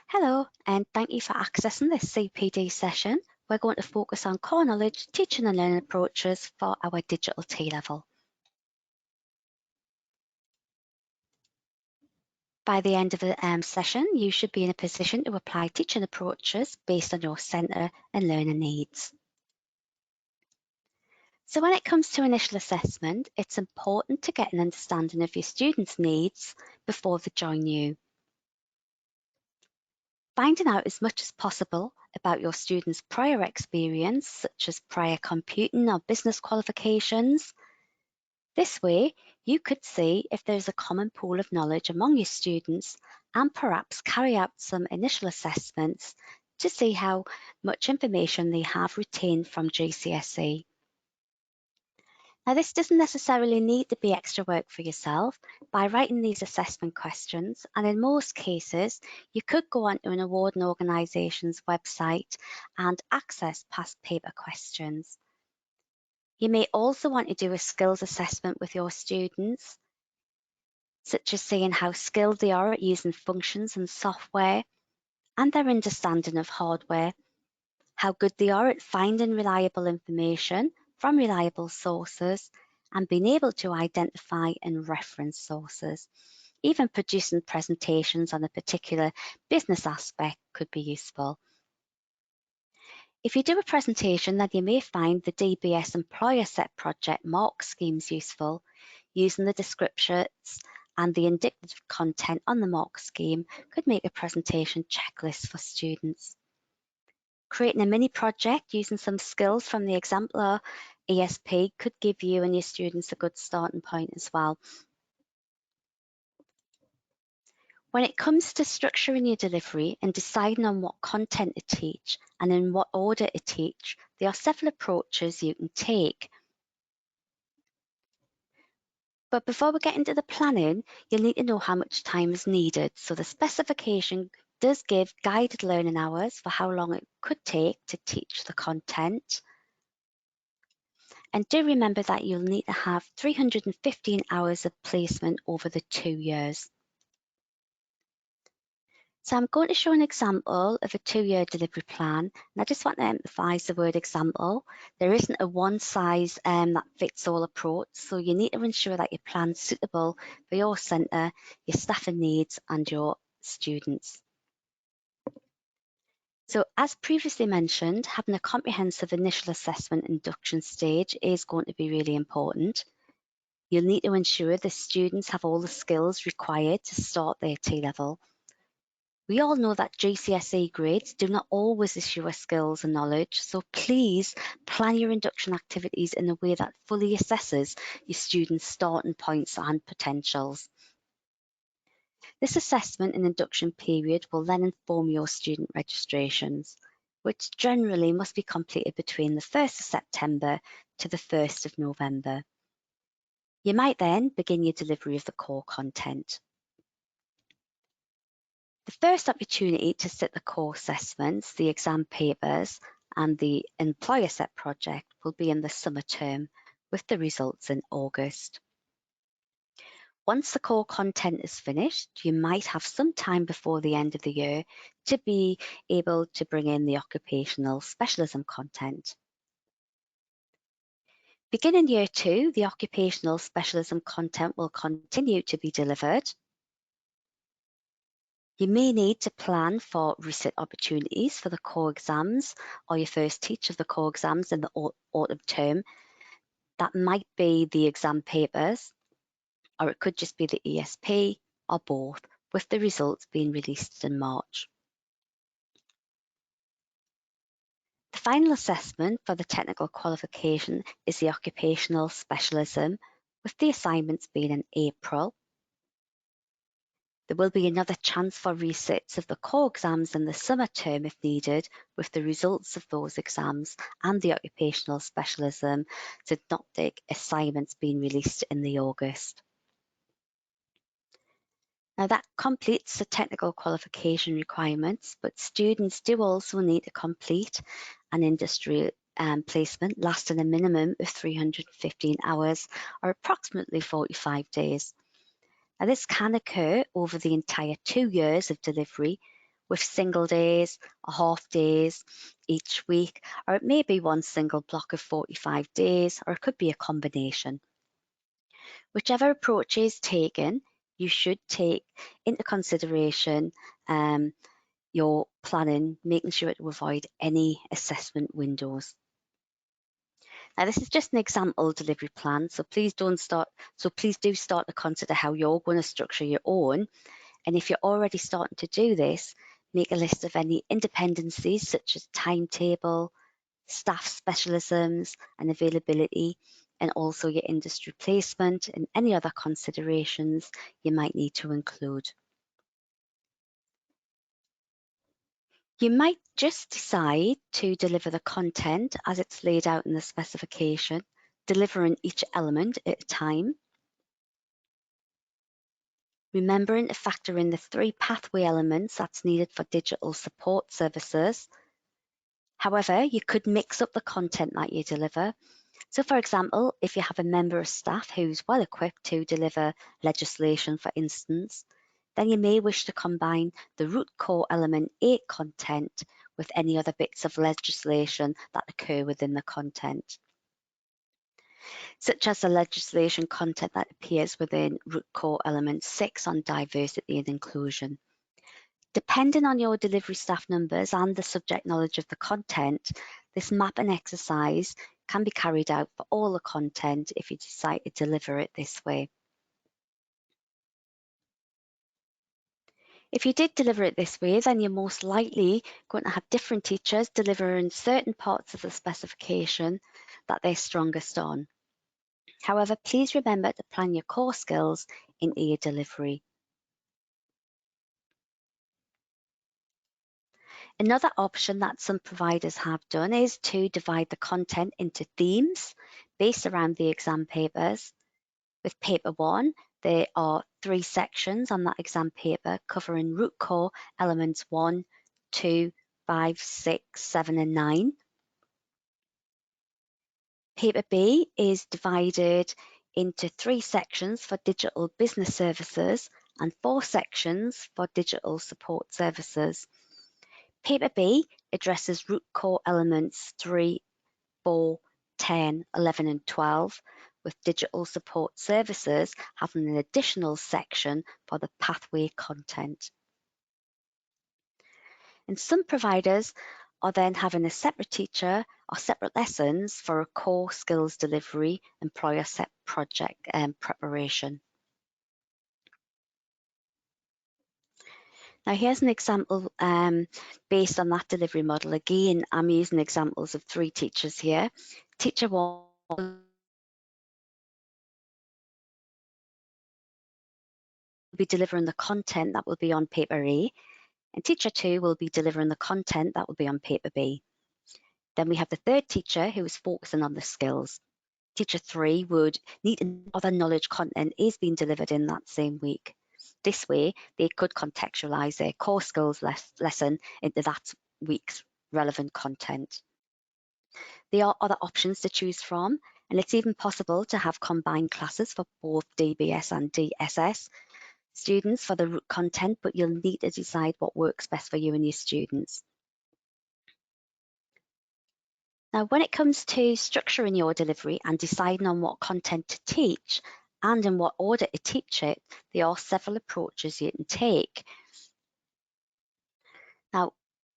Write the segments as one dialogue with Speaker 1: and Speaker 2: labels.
Speaker 1: Hello, and thank you for accessing this CPD session. We're going to focus on core knowledge, teaching and learning approaches for our digital T-level. By the end of the session, you should be in a position to apply teaching approaches based on your centre and learner needs. So when it comes to initial assessment, it's important to get an understanding of your students' needs before they join you. Finding out as much as possible about your students' prior experience, such as prior computing or business qualifications. This way, you could see if there's a common pool of knowledge among your students and perhaps carry out some initial assessments to see how much information they have retained from GCSE. Now, this doesn't necessarily need to be extra work for yourself. By writing these assessment questions, and in most cases, you could go onto an awarding organisation's website and access past paper questions. You may also want to do a skills assessment with your students, such as seeing how skilled they are at using functions and software, and their understanding of hardware, how good they are at finding reliable information from reliable sources, and being able to identify and reference sources. Even producing presentations on a particular business aspect could be useful. If you do a presentation, then you may find the DBS Employer Set Project mark schemes useful. Using the descriptions and the indicative content on the mark scheme could make a presentation checklist for students. Creating a mini project using some skills from the exemplar ESP could give you and your students a good starting point as well. When it comes to structuring your delivery and deciding on what content to teach and in what order to teach, there are several approaches you can take. But before we get into the planning, you'll need to know how much time is needed. So the specification does give guided learning hours for how long it could take to teach the content. And do remember that you'll need to have 315 hours of placement over the 2 years. So I'm going to show an example of a 2-year delivery plan. And I just want to emphasize the word example. There isn't a one size that fits all approach. So you need to ensure that your plan's suitable for your centre, your staffing needs and your students. So as previously mentioned, having a comprehensive initial assessment induction stage is going to be really important. You'll need to ensure the students have all the skills required to start their T-level. We all know that GCSE grades do not always assure skills and knowledge, so please plan your induction activities in a way that fully assesses your students' starting points and potentials. This assessment and induction period will then inform your student registrations, which generally must be completed between the 1st of September to the 1st of November. You might then begin your delivery of the core content. The first opportunity to sit the core assessments, the exam papers and the employer set project will be in the summer term, with the results in August. Once the core content is finished, you might have some time before the end of the year to be able to bring in the occupational specialism content. Beginning year 2, the occupational specialism content will continue to be delivered. You may need to plan for resit opportunities for the core exams or your first teach of the core exams in the autumn term. That might be the exam papers, or it could just be the ESP, or both, with the results being released in March. The final assessment for the technical qualification is the occupational specialism, with the assignments being in April. There will be another chance for resits of the core exams in the summer term if needed, with the results of those exams and the occupational specialism synoptic assignments being released in the August. Now that completes the technical qualification requirements, but students do also need to complete an industry placement lasting a minimum of 315 hours or approximately 45 days. Now, this can occur over the entire 2 years of delivery, with single days or half days each week, or it may be one single block of 45 days, or it could be a combination. Whichever approach is taken, you should take into consideration your planning, making sure to avoid any assessment windows. Now, this is just an example delivery plan, so please do start to consider how you're going to structure your own. And if you're already starting to do this, make a list of any independencies such as timetable, staff specialisms and availability, and also your industry placement and any other considerations you might need to include. You might just decide to deliver the content as it's laid out in the specification, delivering each element at a time. Remembering to factor in the 3 pathway elements that's needed for digital support services. However, you could mix up the content that you deliver. So for example, if you have a member of staff who's well equipped to deliver legislation, for instance, then you may wish to combine the root core element 8 content with any other bits of legislation that occur within the content, such as the legislation content that appears within root core element 6 on diversity and inclusion. Depending on your delivery staff numbers and the subject knowledge of the content, this mapping exercise can be carried out for all the content if you decide to deliver it this way. If you did deliver it this way, then you're most likely going to have different teachers delivering certain parts of the specification that they're strongest on. However, please remember to plan your core skills into your delivery. Another option that some providers have done is to divide the content into themes based around the exam papers. With paper 1, there are 3 sections on that exam paper covering root core elements 1, 2, 5, 6, 7 and 9. Paper B is divided into 3 sections for digital business services and 4 sections for digital support services. Paper B addresses root core elements 3, 4, 10, 11 and 12, with digital support services having an additional section for the pathway content. And some providers are then having a separate teacher or separate lessons for a core skills delivery and prior set project preparation. Now here's an example based on that delivery model. Again, I'm using examples of 3 teachers here. Teacher 1 will be delivering the content that will be on paper A, and teacher 2 will be delivering the content that will be on paper B. Then we have the 3rd teacher who is focusing on the skills. Teacher 3 would need other knowledge content is being delivered in that same week. This way, they could contextualise their core skills lesson into that week's relevant content. There are other options to choose from, and it's even possible to have combined classes for both DBS and DSS students for the root content, but you'll need to decide what works best for you and your students. Now, when it comes to structuring your delivery and deciding on what content to teach and in what order to teach it, there are several approaches you can take. Now,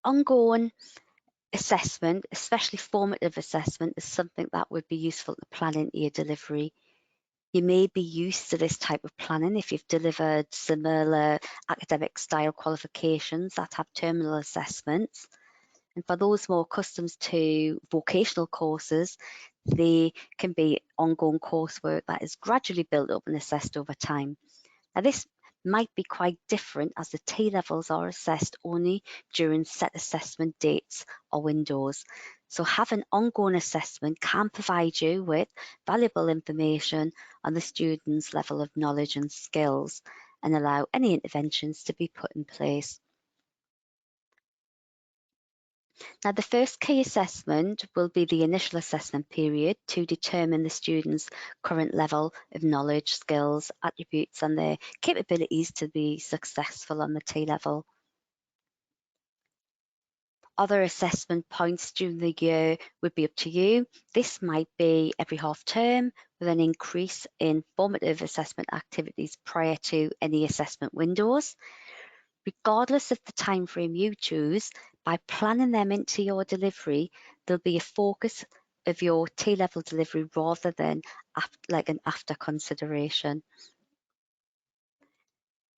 Speaker 1: ongoing assessment, especially formative assessment, is something that would be useful to plan into your delivery. You may be used to this type of planning if you've delivered similar academic style qualifications that have terminal assessments. And for those more accustomed to vocational courses, they can be ongoing coursework that is gradually built up and assessed over time. Now, this might be quite different as the T-levels are assessed only during set assessment dates or windows. So having ongoing assessment can provide you with valuable information on the student's level of knowledge and skills and allow any interventions to be put in place. Now, the first key assessment will be the initial assessment period to determine the student's current level of knowledge, skills, attributes, and their capabilities to be successful on the T-level. Other assessment points during the year would be up to you. This might be every half term with an increase in formative assessment activities prior to any assessment windows. Regardless of the time frame you choose, by planning them into your delivery, there'll be a focus of your T-level delivery rather than like an after consideration.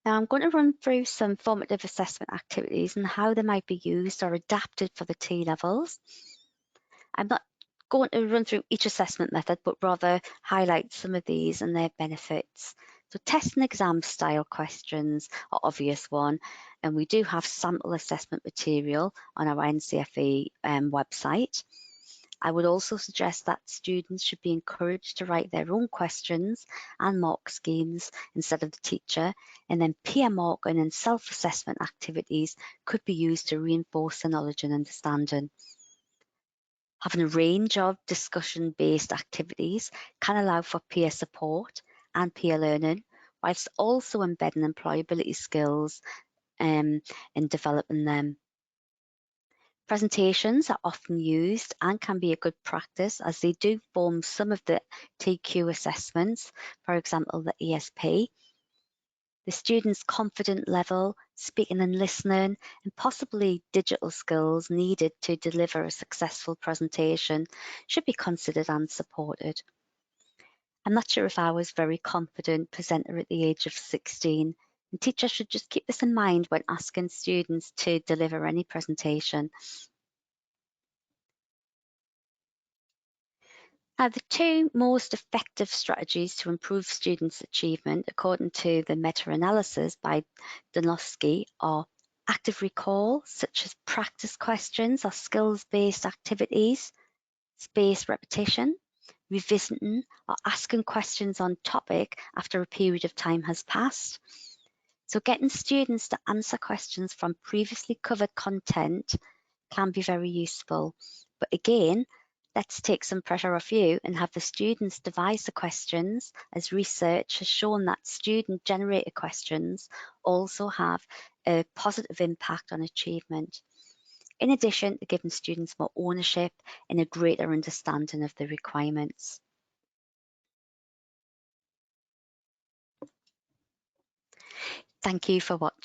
Speaker 1: Now I'm going to run through some formative assessment activities and how they might be used or adapted for the T-levels. I'm not going to run through each assessment method, but rather highlight some of these and their benefits. So test and exam style questions are obvious one, and we do have sample assessment material on our NCFE website. I would also suggest that students should be encouraged to write their own questions and mark schemes instead of the teacher, and then peer marking and self-assessment activities could be used to reinforce the knowledge and understanding. Having a range of discussion-based activities can allow for peer support and peer learning, whilst also embedding employability skills in developing them. Presentations are often used and can be a good practice as they do form some of the TQ assessments, for example, the ESP. The student's confidence level, speaking and listening, and possibly digital skills needed to deliver a successful presentation should be considered and supported. I'm not sure if I was a very confident presenter at the age of 16, and teachers should just keep this in mind when asking students to deliver any presentation. Now, the two most effective strategies to improve students' achievement, according to the meta-analysis by Donofsky, are active recall, such as practice questions or skills-based activities, spaced repetition, revisiting or asking questions on topic after a period of time has passed. So getting students to answer questions from previously covered content can be very useful. But again, let's take some pressure off you and have the students devise the questions, as research has shown that student-generated questions also have a positive impact on achievement. In addition to giving students more ownership and a greater understanding of the requirements. Thank you for watching.